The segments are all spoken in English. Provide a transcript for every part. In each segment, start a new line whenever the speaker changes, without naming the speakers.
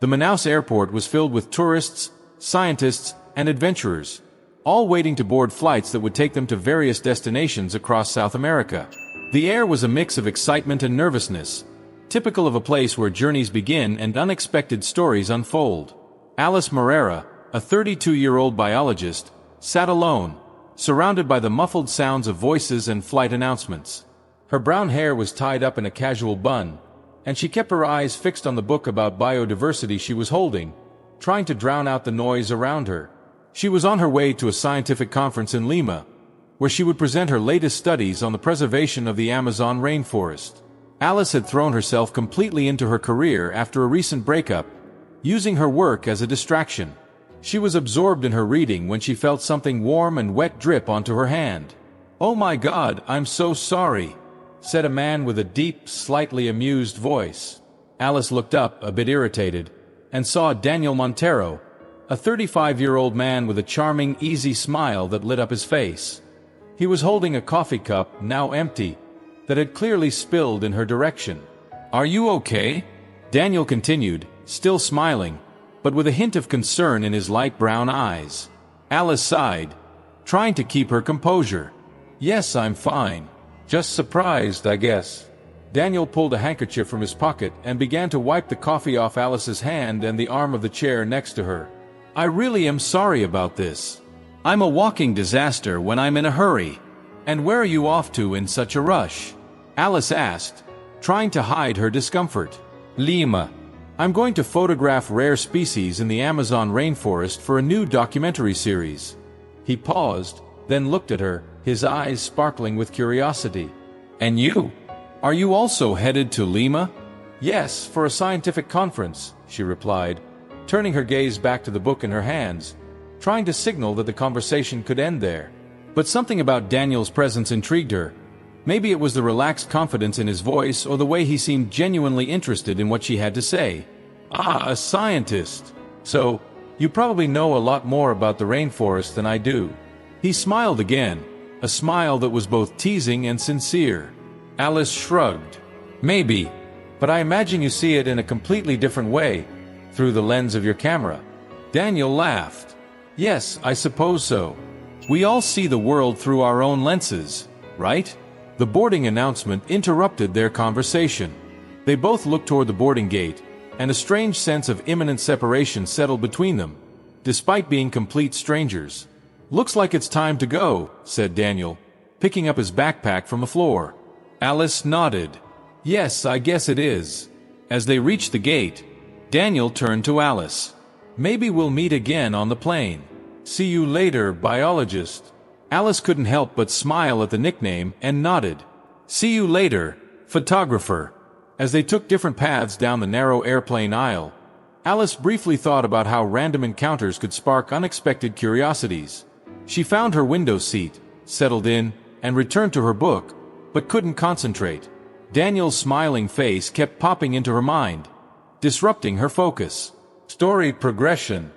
The Manaus airport was filled with tourists, scientists, and adventurers, all waiting to board flights that would take them to various destinations across South America. The air was a mix of excitement and nervousness, typical of a place where journeys begin and unexpected stories unfold. Alice Moreira, a 32-year-old biologist, sat alone, surrounded by the muffled sounds of voices and flight announcements. Her brown hair was tied up in a casual bun, and she kept her eyes fixed on the book about biodiversity she was holding, trying to drown out the noise around her. She was on her way to a scientific conference in Lima, where she would present her latest studies on the preservation of the Amazon rainforest. Alice had thrown herself completely into her career after a recent breakup, using her work as a distraction. She was absorbed in her reading when she felt something warm and wet drip onto her hand. "Oh my God, I'm so sorry," said a man with a deep, slightly amused voice. Alice looked up, a bit irritated, and saw Daniel Montero, a 35-year-old man with a charming, easy smile that lit up his face. He was holding a coffee cup, now empty, that had clearly spilled in her direction. "Are you okay?" Daniel continued, still smiling, but with a hint of concern in his light brown eyes. Alice sighed, trying to keep her composure. "Yes, I'm fine. Just surprised, I guess." Daniel pulled a handkerchief from his pocket and began to wipe the coffee off Alice's hand and the arm of the chair next to her. "I really am sorry about this. I'm a walking disaster when I'm in a hurry. And where are you off to in such a rush?" Alice asked, trying to hide her discomfort. "Lima. I'm going to photograph rare species in the Amazon rainforest for a new documentary series." He paused, then looked at her, his eyes sparkling with curiosity. "And you? Are you also headed to Lima?" "Yes, for a scientific conference," she replied, turning her gaze back to the book in her hands, trying to signal that the conversation could end there. But something about Daniel's presence intrigued her. Maybe it was the relaxed confidence in his voice or the way he seemed genuinely interested in what she had to say. "Ah, a scientist. So, you probably know a lot more about the rainforest than I do." He smiled again, a smile that was both teasing and sincere. Alice shrugged. "Maybe, but I imagine you see it in a completely different way, through the lens of your camera." Daniel laughed. "Yes, I suppose so. We all see the world through our own lenses, right?" The boarding announcement interrupted their conversation. They both looked toward the boarding gate, and a strange sense of imminent separation settled between them, despite being complete strangers. "Looks like it's time to go," said Daniel, picking up his backpack from the floor. Alice nodded. "Yes, I guess it is." As they reached the gate, Daniel turned to Alice. "Maybe we'll meet again on the plane." "See you later, biologist." Alice couldn't help but smile at the nickname and nodded. "See you later, photographer." As they took different paths down the narrow airplane aisle, Alice briefly thought about how random encounters could spark unexpected curiosities. She found her window seat, settled in, and returned to her book, but couldn't concentrate. Daniel's smiling face kept popping into her mind, disrupting her focus. Story progression.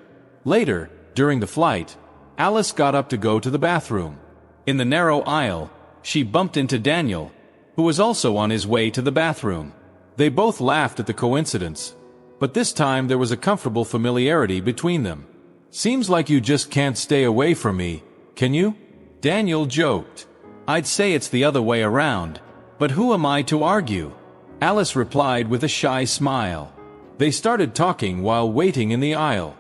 Later, during the flight, Alice got up to go to the bathroom. In the narrow aisle, she bumped into Daniel, who was also on his way to the bathroom. They both laughed at the coincidence, but this time there was a comfortable familiarity between them. "Seems like you just can't stay away from me, can you?" Daniel joked. "I'd say it's the other way around, but who am I to argue?" Alice replied with a shy smile. They started talking while waiting in the aisle.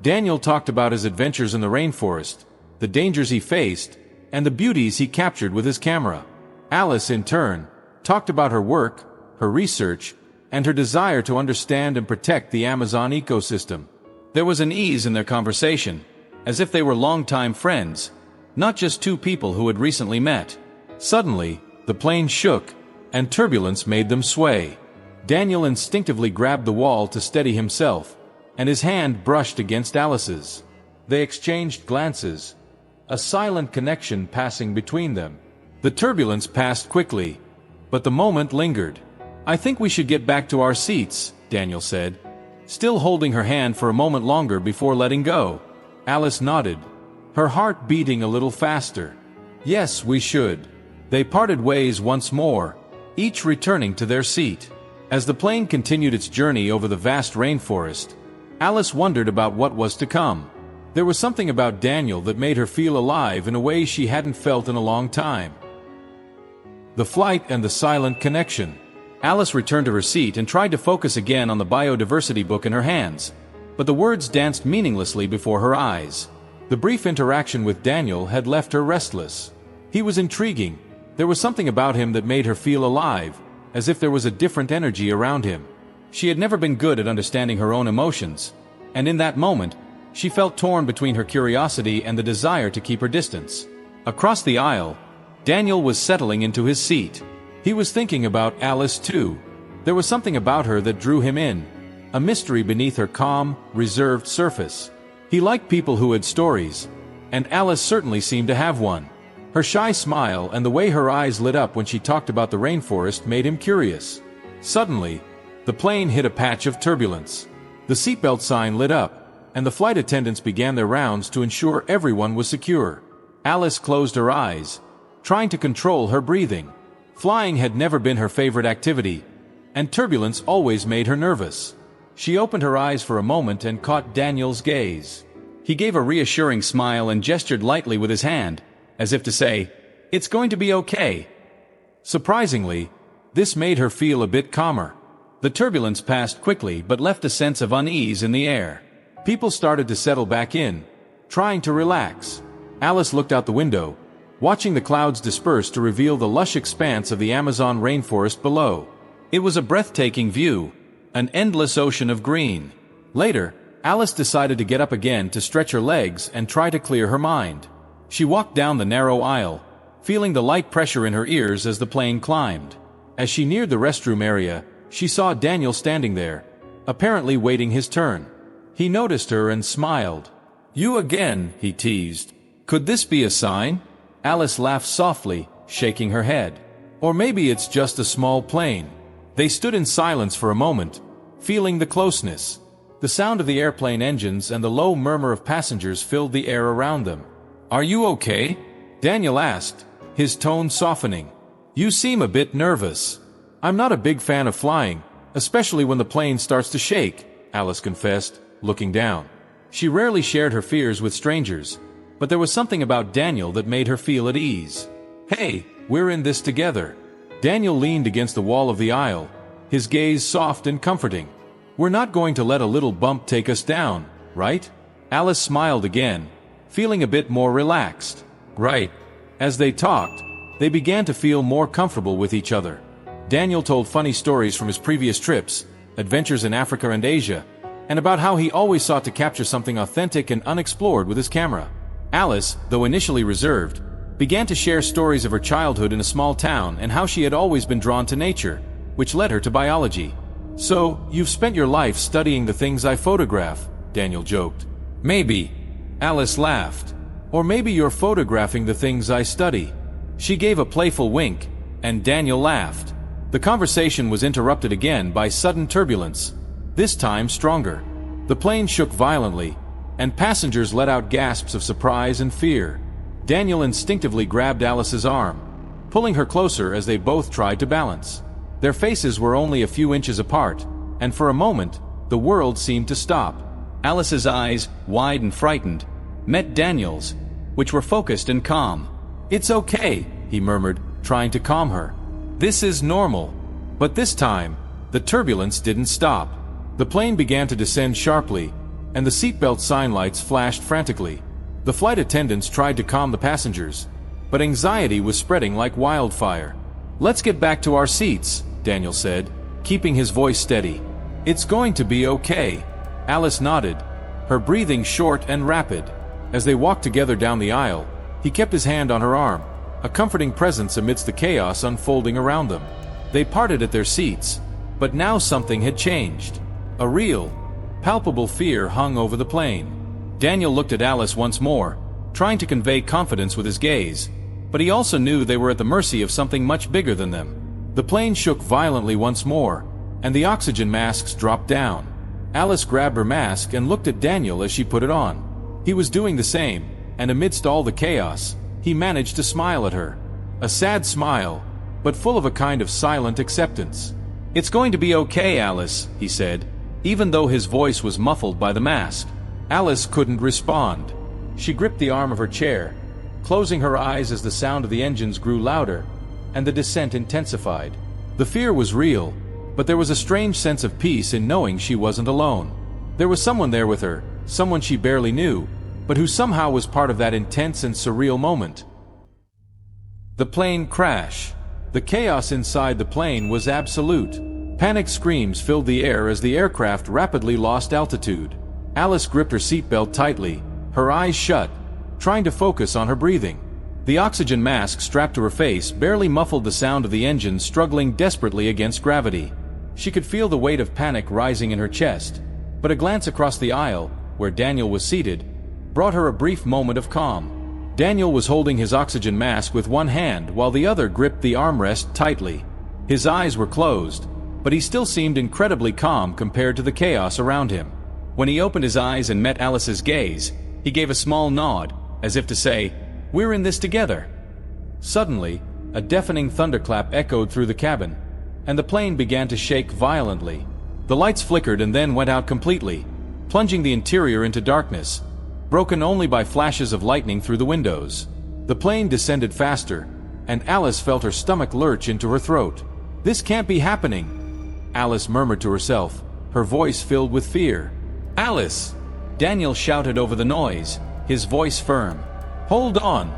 Daniel talked about his adventures in the rainforest, the dangers he faced, and the beauties he captured with his camera. Alice, in turn, talked about her work, her research, and her desire to understand and protect the Amazon ecosystem. There was an ease in their conversation, as if they were longtime friends, not just two people who had recently met. Suddenly, the plane shook, and turbulence made them sway. Daniel instinctively grabbed the wall to steady himself, and his hand brushed against Alice's. They exchanged glances, a silent connection passing between them. The turbulence passed quickly, but the moment lingered. "I think we should get back to our seats," Daniel said, still holding her hand for a moment longer before letting go. Alice nodded, her heart beating a little faster. "Yes, we should." They parted ways once more, each returning to their seat. As the plane continued its journey over the vast rainforest, Alice wondered about what was to come. There was something about Daniel that made her feel alive in a way she hadn't felt in a long time. The flight and the silent connection. Alice returned to her seat and tried to focus again on the biodiversity book in her hands, but the words danced meaninglessly before her eyes. The brief interaction with Daniel had left her restless. He was intriguing. There was something about him that made her feel alive, as if there was a different energy around him. She had never been good at understanding her own emotions, and in that moment, she felt torn between her curiosity and the desire to keep her distance. Across the aisle, Daniel was settling into his seat. He was thinking about Alice too. There was something about her that drew him in, a mystery beneath her calm, reserved surface. He liked people who had stories, and Alice certainly seemed to have one. Her shy smile and the way her eyes lit up when she talked about the rainforest made him curious. Suddenly, the plane hit a patch of turbulence. The seatbelt sign lit up, and the flight attendants began their rounds to ensure everyone was secure. Alice closed her eyes, trying to control her breathing. Flying had never been her favorite activity, and turbulence always made her nervous. She opened her eyes for a moment and caught Daniel's gaze. He gave a reassuring smile and gestured lightly with his hand, as if to say, "It's going to be okay." Surprisingly, this made her feel a bit calmer. The turbulence passed quickly but left a sense of unease in the air. People started to settle back in, trying to relax. Alice looked out the window, watching the clouds disperse to reveal the lush expanse of the Amazon rainforest below. It was a breathtaking view, an endless ocean of green. Later, Alice decided to get up again to stretch her legs and try to clear her mind. She walked down the narrow aisle, feeling the light pressure in her ears as the plane climbed. As she neared the restroom area, she saw Daniel standing there, apparently waiting his turn. He noticed her and smiled. "You again," he teased. "Could this be a sign?" Alice laughed softly, shaking her head. "Or maybe it's just a small plane." They stood in silence for a moment, feeling the closeness. The sound of the airplane engines and the low murmur of passengers filled the air around them. "Are you okay?" Daniel asked, his tone softening. "You seem a bit nervous." "I'm not a big fan of flying, especially when the plane starts to shake," Alice confessed, looking down. She rarely shared her fears with strangers, but there was something about Daniel that made her feel at ease. "Hey, we're in this together." Daniel leaned against the wall of the aisle, his gaze soft and comforting. "We're not going to let a little bump take us down, right?" Alice smiled again, feeling a bit more relaxed. "Right." As they talked, they began to feel more comfortable with each other. Daniel told funny stories from his previous trips, adventures in Africa and Asia, and about how he always sought to capture something authentic and unexplored with his camera. Alice, though initially reserved, began to share stories of her childhood in a small town and how she had always been drawn to nature, which led her to biology. "So, you've spent your life studying the things I photograph," Daniel joked. "Maybe," Alice laughed. "Or maybe you're photographing the things I study." She gave a playful wink, and Daniel laughed. The conversation was interrupted again by sudden turbulence, this time stronger. The plane shook violently, and passengers let out gasps of surprise and fear. Daniel instinctively grabbed Alice's arm, pulling her closer as they both tried to balance. Their faces were only a few inches apart, and for a moment, the world seemed to stop. Alice's eyes, wide and frightened, met Daniel's, which were focused and calm. "It's okay," he murmured, trying to calm her. "This is normal." But this time, the turbulence didn't stop. The plane began to descend sharply, and the seatbelt sign lights flashed frantically. The flight attendants tried to calm the passengers, but anxiety was spreading like wildfire. "Let's get back to our seats," Daniel said, keeping his voice steady. "It's going to be okay." Alice nodded, her breathing short and rapid. As they walked together down the aisle, he kept his hand on her arm, a comforting presence amidst the chaos unfolding around them. They parted at their seats, but now something had changed. A real, palpable fear hung over the plane. Daniel looked at Alice once more, trying to convey confidence with his gaze, but he also knew they were at the mercy of something much bigger than them. The plane shook violently once more, and the oxygen masks dropped down. Alice grabbed her mask and looked at Daniel as she put it on. He was doing the same, and amidst all the chaos, he managed to smile at her. A sad smile, but full of a kind of silent acceptance. "It's going to be okay, Alice," he said, even though his voice was muffled by the mask. Alice couldn't respond. She gripped the arm of her chair, closing her eyes as the sound of the engines grew louder, and the descent intensified. The fear was real, but there was a strange sense of peace in knowing she wasn't alone. There was someone there with her, someone she barely knew, but who somehow was part of that intense and surreal moment. The plane crash. The chaos inside the plane was absolute. Panic screams filled the air as the aircraft rapidly lost altitude. Alice gripped her seatbelt tightly, her eyes shut, trying to focus on her breathing. The oxygen mask strapped to her face barely muffled the sound of the engine struggling desperately against gravity. She could feel the weight of panic rising in her chest, but a glance across the aisle, where Daniel was seated, brought her a brief moment of calm. Daniel was holding his oxygen mask with one hand while the other gripped the armrest tightly. His eyes were closed, but he still seemed incredibly calm compared to the chaos around him. When he opened his eyes and met Alice's gaze, he gave a small nod, as if to say, "We're in this together." Suddenly, a deafening thunderclap echoed through the cabin, and the plane began to shake violently. The lights flickered and then went out completely, plunging the interior into darkness, broken only by flashes of lightning through the windows. The plane descended faster, and Alice felt her stomach lurch into her throat. "This can't be happening," Alice murmured to herself, her voice filled with fear. "Alice!" Daniel shouted over the noise, his voice firm. "Hold on.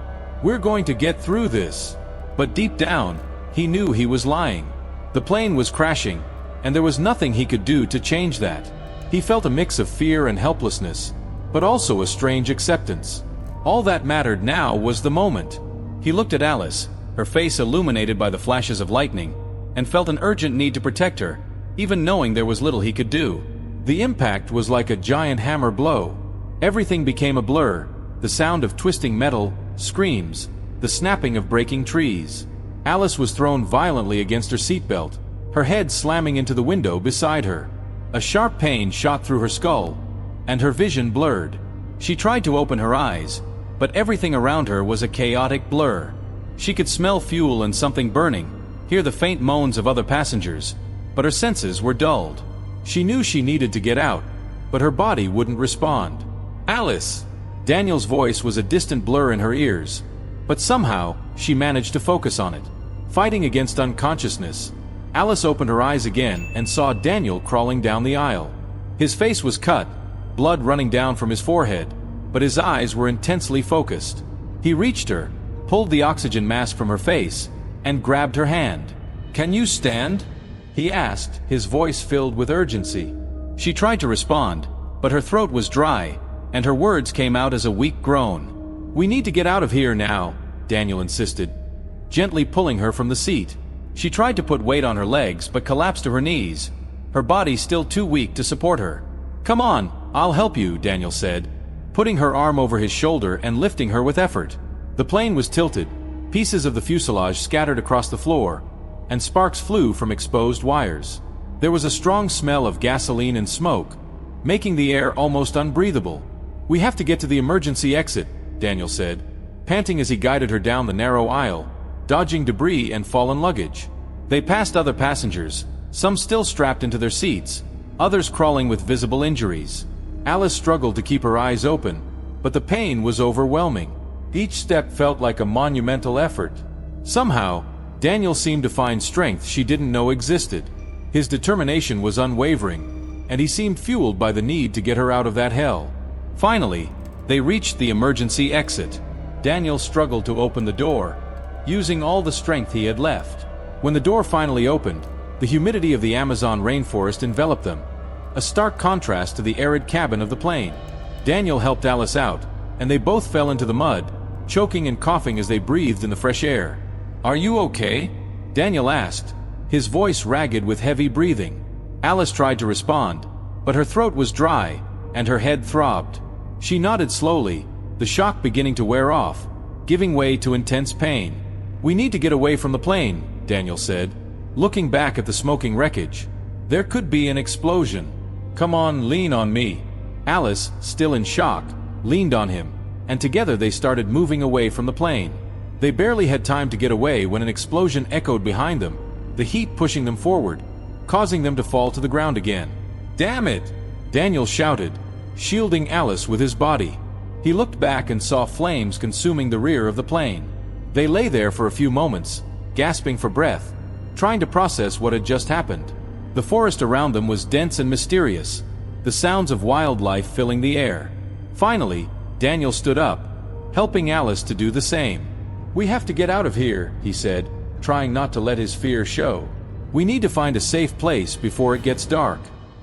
We're going to get through this." But deep down, he knew he was lying. The plane was crashing, and there was nothing he could do to change that. He felt a mix of fear and helplessness, but also a strange acceptance. All that mattered now was the moment. He looked at Alice, her face illuminated by the flashes of lightning, and felt an urgent need to protect her, even knowing there was little he could do. The impact was like a giant hammer blow. Everything became a blur, the sound of twisting metal, screams, the snapping of breaking trees. Alice was thrown violently against her seatbelt, her head slamming into the window beside her. A sharp pain shot through her skull, and her vision blurred. She tried to open her eyes, but everything around her was a chaotic blur. She could smell fuel and something burning, hear the faint moans of other passengers, but her senses were dulled. She knew she needed to get out, but her body wouldn't respond. "Alice!" Daniel's voice was a distant blur in her ears, but somehow she managed to focus on it. Fighting against unconsciousness, Alice opened her eyes again and saw Daniel crawling down the aisle. His face was cut, blood running down from his forehead, but his eyes were intensely focused. He reached her, pulled the oxygen mask from her face, and grabbed her hand. "Can you stand?" he asked, his voice filled with urgency. She tried to respond, but her throat was dry, and her words came out as a weak groan. "We need to get out of here now," Daniel insisted, gently pulling her from the seat. She tried to put weight on her legs but collapsed to her knees, her body still too weak to support her. "Come on, I'll help you," Daniel said, putting her arm over his shoulder and lifting her with effort. The plane was tilted, pieces of the fuselage scattered across the floor, and sparks flew from exposed wires. There was a strong smell of gasoline and smoke, making the air almost unbreathable. "We have to get to the emergency exit," Daniel said, panting as he guided her down the narrow aisle, dodging debris and fallen luggage. They passed other passengers, some still strapped into their seats, others crawling with visible injuries. Alice struggled to keep her eyes open, but the pain was overwhelming. Each step felt like a monumental effort. Somehow, Daniel seemed to find strength she didn't know existed. His determination was unwavering, and he seemed fueled by the need to get her out of that hell. Finally, they reached the emergency exit. Daniel struggled to open the door, using all the strength he had left. When the door finally opened, the humidity of the Amazon rainforest enveloped them, a stark contrast to the arid cabin of the plane. Daniel helped Alice out, and they both fell into the mud, choking and coughing as they breathed in the fresh air. "Are you okay?" Daniel asked, his voice ragged with heavy breathing. Alice tried to respond, but her throat was dry, and her head throbbed. She nodded slowly, the shock beginning to wear off, giving way to intense pain. "We need to get away from the plane," Daniel said, looking back at the smoking wreckage. "There could be an explosion." "Come on, lean on me." Alice, still in shock, leaned on him, and together they started moving away from the plane. They barely had time to get away when an explosion echoed behind them, the heat pushing them forward, causing them to fall to the ground again. Damn it! Daniel shouted, shielding Alice with his body. He looked back and saw flames consuming the rear of the plane. They lay there for a few moments, gasping for breath, trying to process what had just happened. The forest around them was dense and mysterious, the sounds of wildlife filling the air. Finally, Daniel stood up, helping Alice to do the same. "We have to get out of here," he said, trying not to let his fear show. "We need to find a safe place before it gets dark."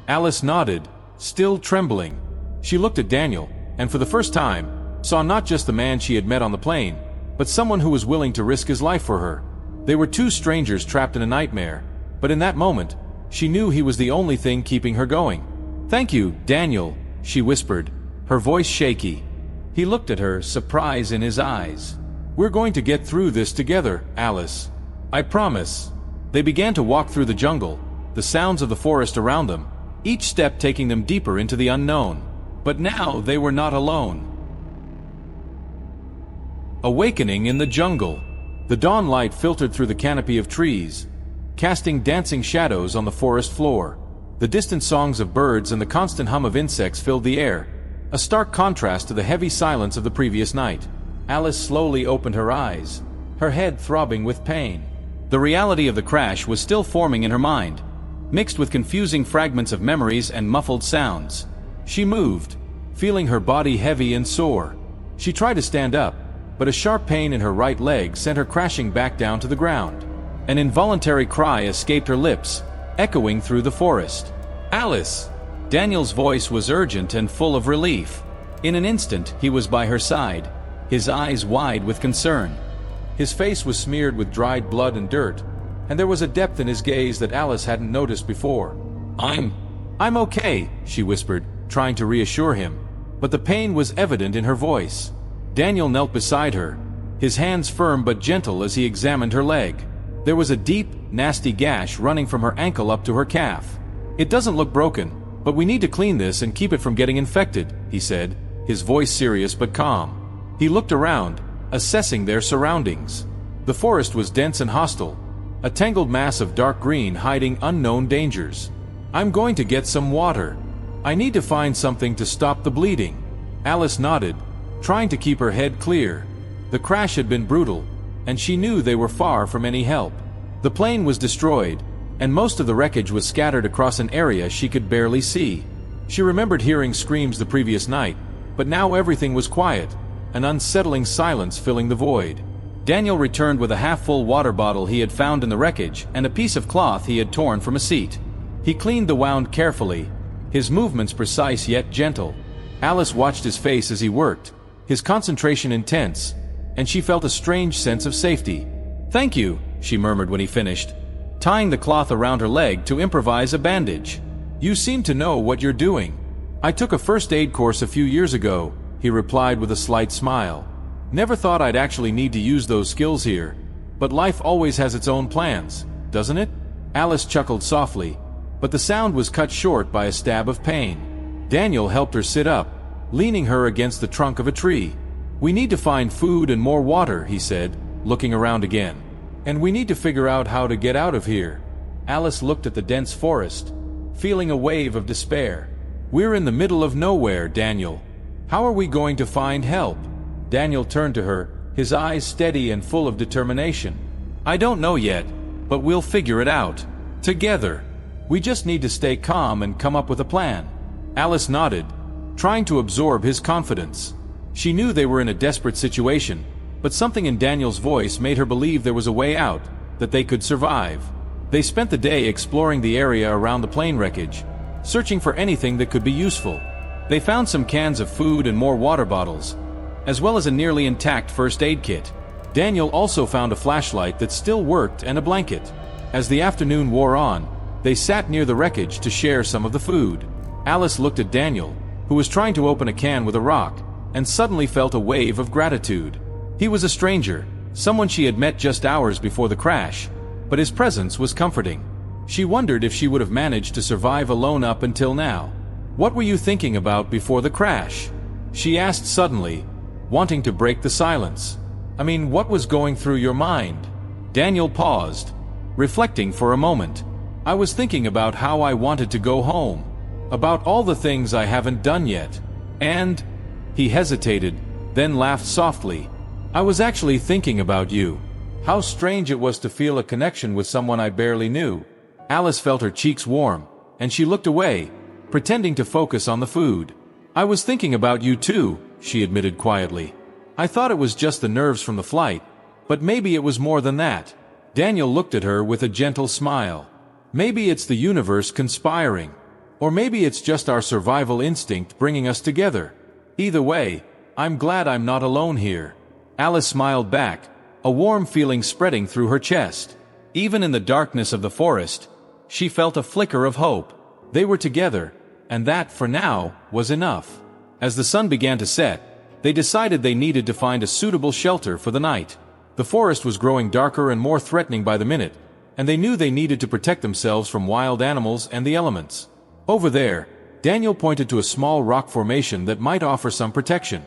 Alice nodded, still trembling. She looked at Daniel, and for the first time, saw not just the man she had met on the plane, but someone who was willing to risk his life for her. They were two strangers trapped in a nightmare, but in that moment, she knew he was the only thing keeping her going. "Thank you, Daniel," she whispered, her voice shaky. He looked at her, surprise in his eyes. "We're going to get through this together, Alice. I promise." They began to walk through the jungle, the sounds of the forest around them, each step taking them deeper into the unknown. But now they were not alone. Awakening in the jungle. The dawn light filtered through the canopy of trees, casting dancing shadows on the forest floor. The distant songs of birds and the constant hum of insects filled the air, a stark contrast to the heavy silence of the previous night. Alice slowly opened her eyes, her head throbbing with pain. The reality of the crash was still forming in her mind, mixed with confusing fragments of memories and muffled sounds. She moved, feeling her body heavy and sore. She tried to stand up, but a sharp pain in her right leg sent her crashing back down to the ground. An involuntary cry escaped her lips, echoing through the forest. "Alice!" Daniel's voice was urgent and full of relief. In an instant, he was by her side, his eyes wide with concern. His face was smeared with dried blood and dirt, and there was a depth in his gaze that Alice hadn't noticed before. I'm okay," she whispered, trying to reassure him, but the pain was evident in her voice. Daniel knelt beside her, his hands firm but gentle as he examined her leg. There was a deep, nasty gash running from her ankle up to her calf. "It doesn't look broken, but we need to clean this and keep it from getting infected," he said, his voice serious but calm. He looked around, assessing their surroundings. The forest was dense and hostile, a tangled mass of dark green hiding unknown dangers. "I'm going to get some water. I need to find something to stop the bleeding." Alice nodded, trying to keep her head clear. The crash had been brutal, and she knew they were far from any help. The plane was destroyed, and most of the wreckage was scattered across an area she could barely see. She remembered hearing screams the previous night, but now everything was quiet, an unsettling silence filling the void. Daniel returned with a half-full water bottle he had found in the wreckage and a piece of cloth he had torn from a seat. He cleaned the wound carefully, his movements precise yet gentle. Alice watched his face as he worked, his concentration intense, and she felt a strange sense of safety. "Thank you," she murmured when he finished, tying the cloth around her leg to improvise a bandage. "You seem to know what you're doing." "I took a first aid course a few years ago," he replied with a slight smile. "Never thought I'd actually need to use those skills here, but life always has its own plans, doesn't it?" Alice chuckled softly, but the sound was cut short by a stab of pain. Daniel helped her sit up, leaning her against the trunk of a tree. "We need to find food and more water," he said, looking around again. "And we need to figure out how to get out of here." Alice looked at the dense forest, feeling a wave of despair. "We're in the middle of nowhere, Daniel. How are we going to find help?" Daniel turned to her, his eyes steady and full of determination. "I don't know yet, but we'll figure it out. Together. We just need to stay calm and come up with a plan." Alice nodded, trying to absorb his confidence. She knew they were in a desperate situation, but something in Daniel's voice made her believe there was a way out, that they could survive. They spent the day exploring the area around the plane wreckage, searching for anything that could be useful. They found some cans of food and more water bottles, as well as a nearly intact first aid kit. Daniel also found a flashlight that still worked and a blanket. As the afternoon wore on, they sat near the wreckage to share some of the food. Alice looked at Daniel, who was trying to open a can with a rock, and suddenly felt a wave of gratitude. He was a stranger, someone she had met just hours before the crash, but his presence was comforting. She wondered if she would have managed to survive alone up until now. "What were you thinking about before the crash?" she asked suddenly, wanting to break the silence. "I mean, what was going through your mind?" Daniel paused, reflecting for a moment. "I was thinking about how I wanted to go home. About all the things I haven't done yet. And... He hesitated, then laughed softly. I was actually thinking about you. How strange it was to feel a connection with someone I barely knew. Alice felt her cheeks warm, and she looked away, pretending to focus on the food. I was thinking about you too, she admitted quietly. I thought it was just the nerves from the flight, but maybe it was more than that. Daniel looked at her with a gentle smile. Maybe it's the universe conspiring. Or maybe it's just our survival instinct bringing us together. Either way, I'm glad I'm not alone here. Alice smiled back, a warm feeling spreading through her chest. Even in the darkness of the forest, she felt a flicker of hope. They were together, and that, for now, was enough. As the sun began to set, they decided they needed to find a suitable shelter for the night. The forest was growing darker and more threatening by the minute, and they knew they needed to protect themselves from wild animals and the elements. Over there, Daniel pointed to a small rock formation that might offer some protection.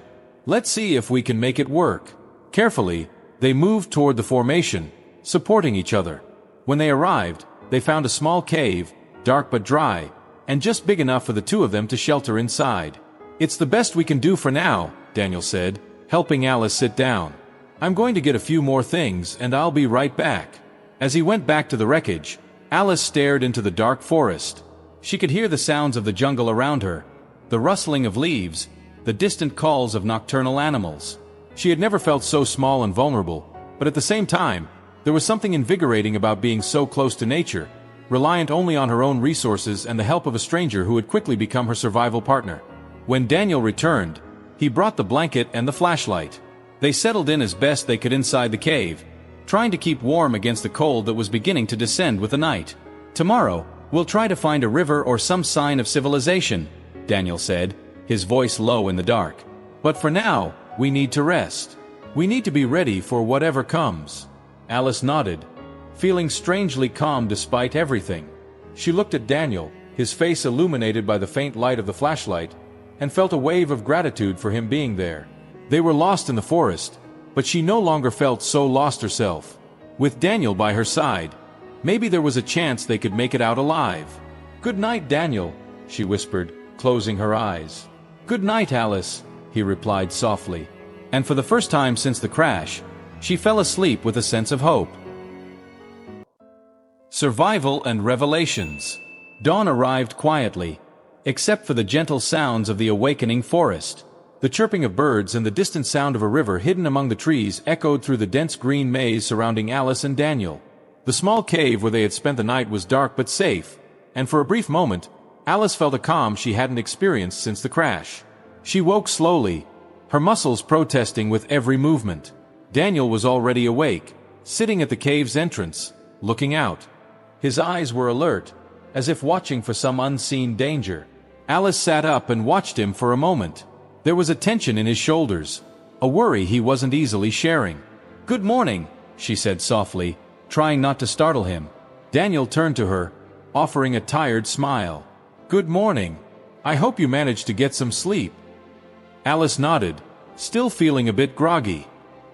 Let's see if we can make it work. Carefully, they moved toward the formation, supporting each other. When they arrived, they found a small cave, dark but dry, and just big enough for the two of them to shelter inside. It's the best we can do for now, Daniel said, helping Alice sit down. I'm going to get a few more things and I'll be right back. As he went back to the wreckage, Alice stared into the dark forest. She could hear the sounds of the jungle around her, the rustling of leaves, the distant calls of nocturnal animals. She had never felt so small and vulnerable, but at the same time, there was something invigorating about being so close to nature, reliant only on her own resources and the help of a stranger who would quickly become her survival partner. When Daniel returned, he brought the blanket and the flashlight. They settled in as best they could inside the cave, trying to keep warm against the cold that was beginning to descend with the night. Tomorrow, we'll try to find a river or some sign of civilization, Daniel said, his voice low in the dark. But for now, we need to rest. We need to be ready for whatever comes. Alice nodded, feeling strangely calm despite everything. She looked at Daniel, his face illuminated by the faint light of the flashlight, and felt a wave of gratitude for him being there. They were lost in the forest, but she no longer felt so lost herself. With Daniel by her side, maybe there was a chance they could make it out alive. "Good night, Daniel," she whispered, closing her eyes. "Good night, Alice," he replied softly. And for the first time since the crash, she fell asleep with a sense of hope. Survival and Revelations. Dawn arrived quietly, except for the gentle sounds of the awakening forest. The chirping of birds and the distant sound of a river hidden among the trees echoed through the dense green maze surrounding Alice and Daniel. The small cave where they had spent the night was dark but safe, and for a brief moment, Alice felt a calm she hadn't experienced since the crash. She woke slowly, her muscles protesting with every movement. Daniel was already awake, sitting at the cave's entrance, looking out. His eyes were alert, as if watching for some unseen danger. Alice sat up and watched him for a moment. There was a tension in his shoulders, a worry he wasn't easily sharing. "Good morning," she said softly, trying not to startle him. Daniel turned to her, offering a tired smile. "Good morning. I hope you managed to get some sleep." Alice nodded, still feeling a bit groggy.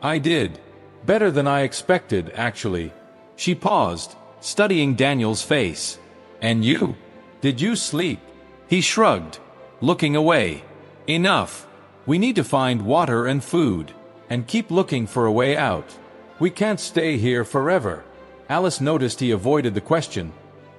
"I did. Better than I expected, actually." She paused, studying Daniel's face. "And you? Did you sleep?" He shrugged, looking away. "Enough. We need to find water and food, and keep looking for a way out. We can't stay here forever." Alice noticed he avoided the question,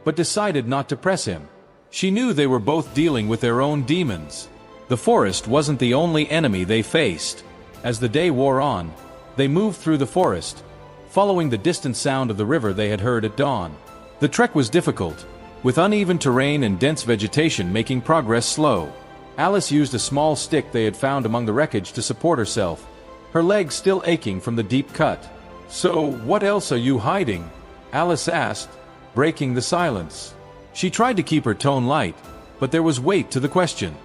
but decided not to press him. She knew they were both dealing with their own demons. The forest wasn't the only enemy they faced. As the day wore on, they moved through the forest, following the distant sound of the river they had heard at dawn. The trek was difficult, with uneven terrain and dense vegetation making progress slow. Alice used a small stick they had found among the wreckage to support herself, her legs still aching from the deep cut. "So, what else are you hiding?" Alice asked, breaking the silence. She tried to keep her tone light, but there was weight to the question.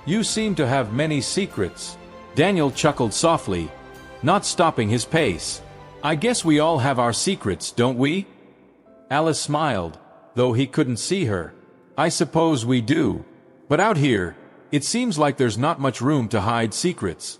"You seem to have many secrets." Daniel chuckled softly, not stopping his pace. "I guess we all have our secrets, don't we?" Alice smiled, though he couldn't see her. "I suppose we do. But out here, it seems like there's not much room to hide secrets."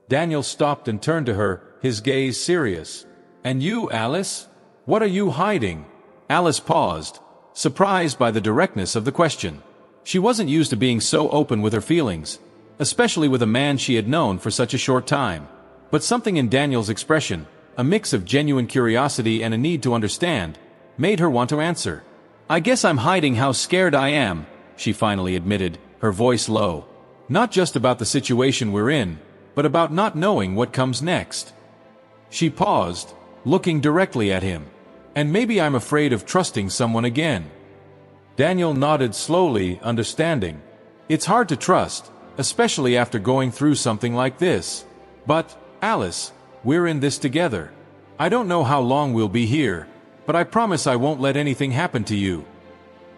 Daniel stopped and turned to her, his gaze serious. "And you, Alice? What are you hiding?" Alice paused, surprised by the directness of the question. She wasn't used to being so open with her feelings, especially with a man she had known for such a short time. But something in Daniel's expression, a mix of genuine curiosity and a need to understand, made her want to answer. "I guess I'm hiding how scared I am," she finally admitted, her voice low. "Not just about the situation we're in, but about not knowing what comes next." She paused, looking directly at him. "And maybe I'm afraid of trusting someone again." Daniel nodded slowly, understanding. "It's hard to trust, especially after going through something like this. But, Alice, we're in this together. I don't know how long we'll be here, but I promise I won't let anything happen to you."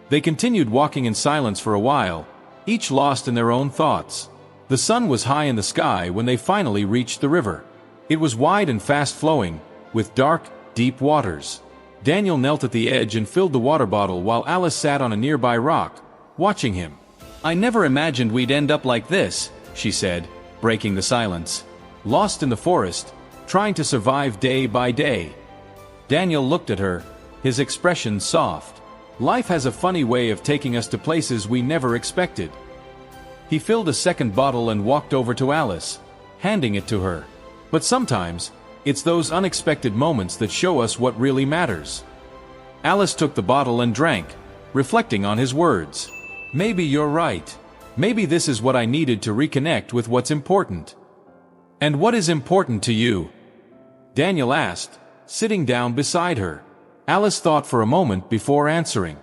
They continued walking in silence for a while, each lost in their own thoughts. The sun was high in the sky when they finally reached the river. It was wide and fast-flowing, with dark, deep waters. Daniel knelt at the edge and filled the water bottle while Alice sat on a nearby rock, watching him. "I never imagined we'd end up like this," she said, breaking the silence. "Lost in the forest, trying to survive day by day." Daniel looked at her, his expression soft. "Life has a funny way of taking us to places we never expected." He filled a second bottle and walked over to Alice, handing it to her. "But sometimes, it's those unexpected moments that show us what really matters." Alice took the bottle and drank, reflecting on his words. "Maybe you're right. Maybe this is what I needed to reconnect with what's important." "And what is important to you?" Daniel asked, sitting down beside her. Alice thought for a moment before answering.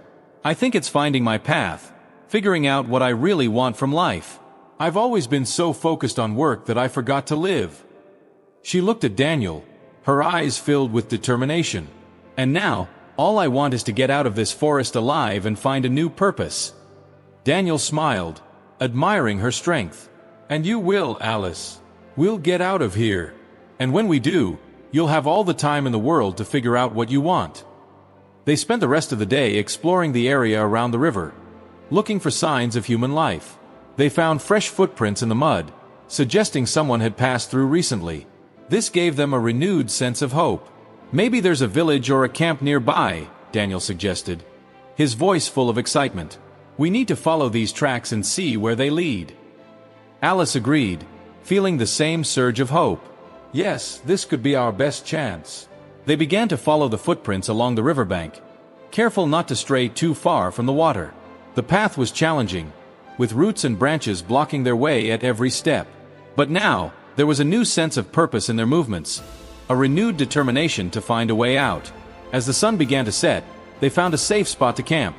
"I think it's finding my path, figuring out what I really want from life. I've always been so focused on work that I forgot to live." She looked at Daniel, her eyes filled with determination. "And now, all I want is to get out of this forest alive and find a new purpose." Daniel smiled, admiring her strength. "And you will, Alice. We'll get out of here. And when we do, you'll have all the time in the world to figure out what you want." They spent the rest of the day exploring the area around the river, looking for signs of human life. They found fresh footprints in the mud, suggesting someone had passed through recently. This gave them a renewed sense of hope. "Maybe there's a village or a camp nearby," Daniel suggested, his voice full of excitement. "We need to follow these tracks and see where they lead." Alice agreed, feeling the same surge of hope. "Yes, this could be our best chance." They began to follow the footprints along the riverbank, careful not to stray too far from the water. The path was challenging, with roots and branches blocking their way at every step. But now, there was a new sense of purpose in their movements, a renewed determination to find a way out. As the sun began to set, they found a safe spot to camp,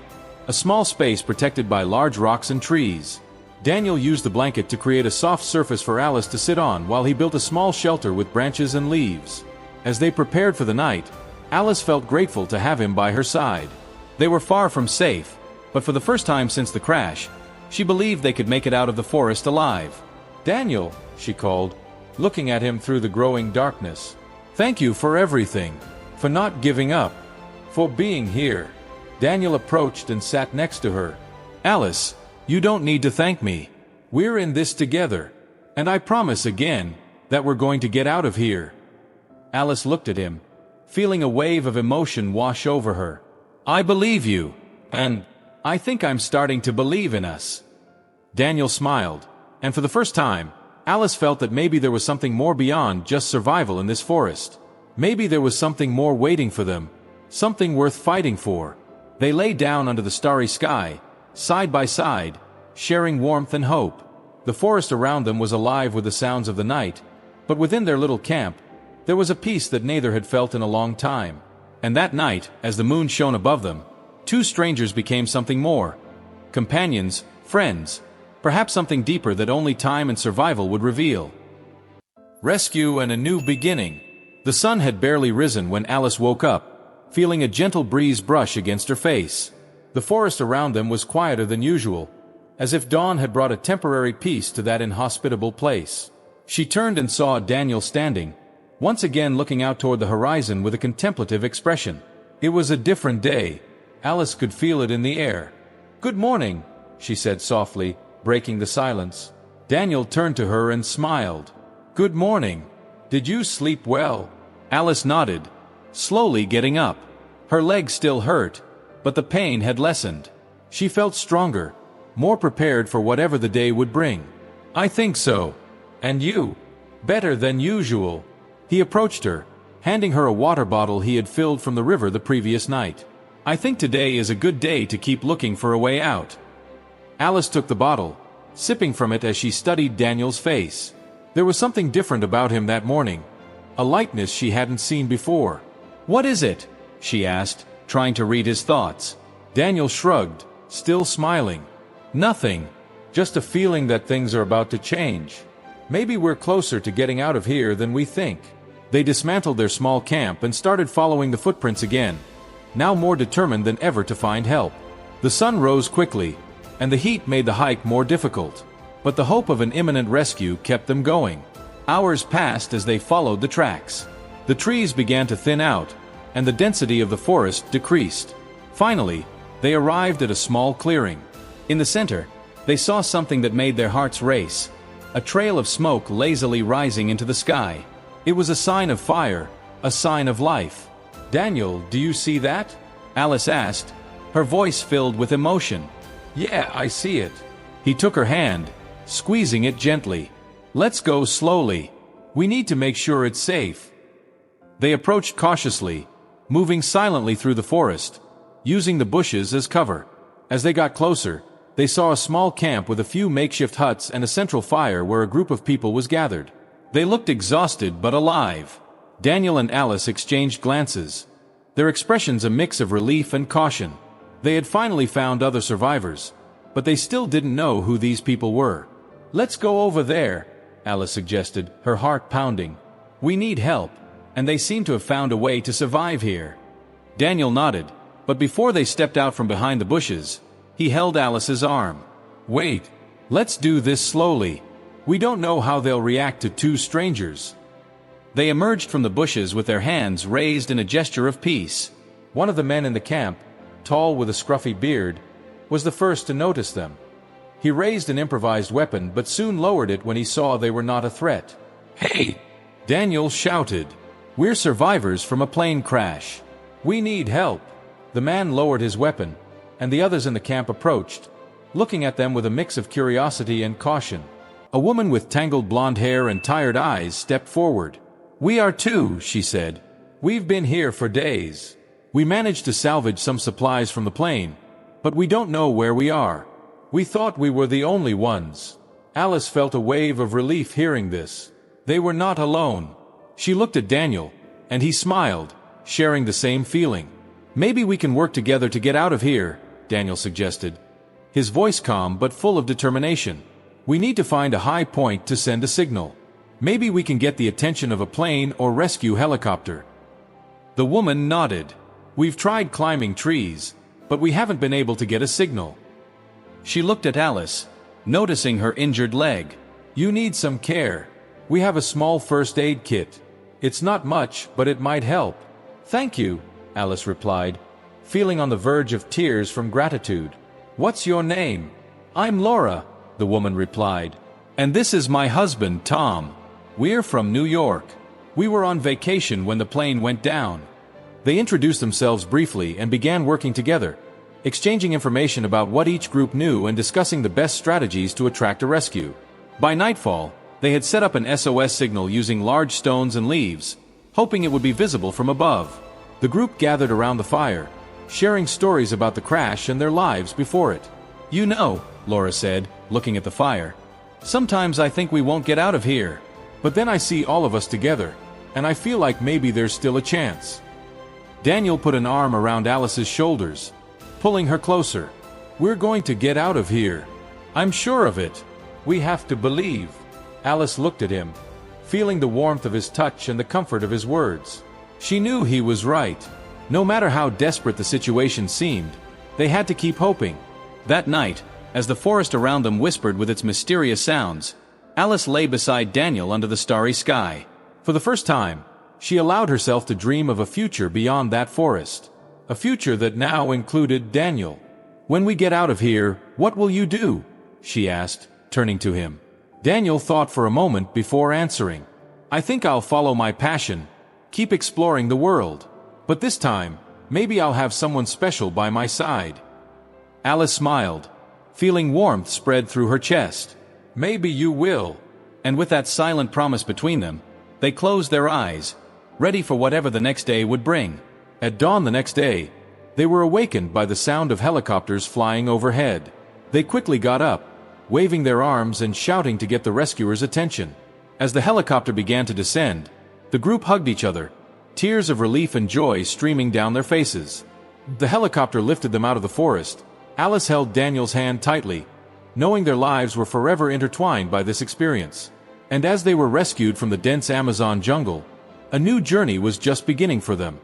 a small space protected by large rocks and trees. Daniel used the blanket to create a soft surface for Alice to sit on while he built a small shelter with branches and leaves. As they prepared for the night, Alice felt grateful to have him by her side. They were far from safe, but for the first time since the crash, she believed they could make it out of the forest alive. "Daniel," she called, looking at him through the growing darkness. "Thank you for everything, for not giving up, for being here." Daniel approached and sat next to her. "Alice, you don't need to thank me. We're in this together, and I promise again that we're going to get out of here." Alice looked at him, feeling a wave of emotion wash over her. "I believe you, and I think I'm starting to believe in us." Daniel smiled, and for the first time, Alice felt that maybe there was something more beyond just survival in this forest. Maybe there was something more waiting for them, something worth fighting for. They lay down under the starry sky, side by side, sharing warmth and hope. The forest around them was alive with the sounds of the night, but within their little camp, there was a peace that neither had felt in a long time. And that night, as the moon shone above them, two strangers became something more. Companions, friends, perhaps something deeper that only time and survival would reveal. Rescue and a new beginning. The sun had barely risen when Alice woke up, feeling a gentle breeze brush against her face. The forest around them was quieter than usual, as if dawn had brought a temporary peace to that inhospitable place. She turned and saw Daniel standing, once again looking out toward the horizon with a contemplative expression. It was a different day. Alice could feel it in the air. "Good morning," she said softly, breaking the silence. Daniel turned to her and smiled. "Good morning. Did you sleep well?" Alice nodded, slowly getting up. Her legs still hurt, but the pain had lessened. She felt stronger, more prepared for whatever the day would bring. I think so. And you? Better than usual. He approached her, handing her a water bottle he had filled from the river the previous night. I think today is a good day to keep looking for a way out. Alice took the bottle, sipping from it as she studied Daniel's face. There was something different about him that morning, a lightness she hadn't seen before. "What is it?" she asked, trying to read his thoughts. Daniel shrugged, still smiling. "Nothing. Just a feeling that things are about to change. Maybe we're closer to getting out of here than we think." They dismantled their small camp and started following the footprints again, now more determined than ever to find help. The sun rose quickly, and the heat made the hike more difficult, but the hope of an imminent rescue kept them going. Hours passed as they followed the tracks. The trees began to thin out, and the density of the forest decreased. Finally, they arrived at a small clearing. In the center, they saw something that made their hearts race, a trail of smoke lazily rising into the sky. It was a sign of fire, a sign of life. "Daniel, do you see that?" Alice asked, her voice filled with emotion. "Yeah, I see it." He took her hand, squeezing it gently. "Let's go slowly. We need to make sure it's safe." They approached cautiously, moving silently through the forest, using the bushes as cover. As they got closer, they saw a small camp with a few makeshift huts and a central fire where a group of people was gathered. They looked exhausted but alive. Daniel and Alice exchanged glances, their expressions a mix of relief and caution. They had finally found other survivors, but they still didn't know who these people were. "Let's go over there," Alice suggested, her heart pounding. "We need help, and they seem to have found a way to survive here." Daniel nodded, but before they stepped out from behind the bushes, he held Alice's arm. "Wait, let's do this slowly. We don't know how they'll react to two strangers." They emerged from the bushes with their hands raised in a gesture of peace. One of the men in the camp, tall with a scruffy beard, was the first to notice them. He raised an improvised weapon but soon lowered it when he saw they were not a threat. "Hey!" Daniel shouted. "We're survivors from a plane crash. We need help." The man lowered his weapon, and the others in the camp approached, looking at them with a mix of curiosity and caution. A woman with tangled blonde hair and tired eyes stepped forward. "We are too," she said. "We've been here for days. We managed to salvage some supplies from the plane, but we don't know where we are. We thought we were the only ones." Alice felt a wave of relief hearing this. They were not alone. She looked at Daniel, and he smiled, sharing the same feeling. "Maybe we can work together to get out of here," Daniel suggested, his voice calm but full of determination. "We need to find a high point to send a signal. Maybe we can get the attention of a plane or rescue helicopter." The woman nodded. "We've tried climbing trees, but we haven't been able to get a signal." She looked at Alice, noticing her injured leg. "You need some care. We have a small first aid kit. It's not much, but it might help." "Thank you," Alice replied, feeling on the verge of tears from gratitude. "What's your name?" "I'm Laura," the woman replied. "And this is my husband, Tom. We're from New York. We were on vacation when the plane went down." They introduced themselves briefly and began working together, exchanging information about what each group knew and discussing the best strategies to attract a rescue. By nightfall, they had set up an SOS signal using large stones and leaves, hoping it would be visible from above. The group gathered around the fire, sharing stories about the crash and their lives before it. "You know," Laura said, looking at the fire, "sometimes I think we won't get out of here. But then I see all of us together, and I feel like maybe there's still a chance." Daniel put an arm around Alice's shoulders, pulling her closer. "We're going to get out of here. I'm sure of it. We have to believe." Alice looked at him, feeling the warmth of his touch and the comfort of his words. She knew he was right. No matter how desperate the situation seemed, they had to keep hoping. That night, as the forest around them whispered with its mysterious sounds, Alice lay beside Daniel under the starry sky. For the first time, she allowed herself to dream of a future beyond that forest. A future that now included Daniel. "When we get out of here, what will you do?" she asked, turning to him. Daniel thought for a moment before answering. "I think I'll follow my passion, keep exploring the world. But this time, maybe I'll have someone special by my side." Alice smiled, feeling warmth spread through her chest. "Maybe you will." And with that silent promise between them, they closed their eyes, ready for whatever the next day would bring. At dawn the next day, they were awakened by the sound of helicopters flying overhead. They quickly got up, waving their arms and shouting to get the rescuers' attention. As the helicopter began to descend, the group hugged each other, tears of relief and joy streaming down their faces. The helicopter lifted them out of the forest. Alice held Daniel's hand tightly, knowing their lives were forever intertwined by this experience. And as they were rescued from the dense Amazon jungle, a new journey was just beginning for them.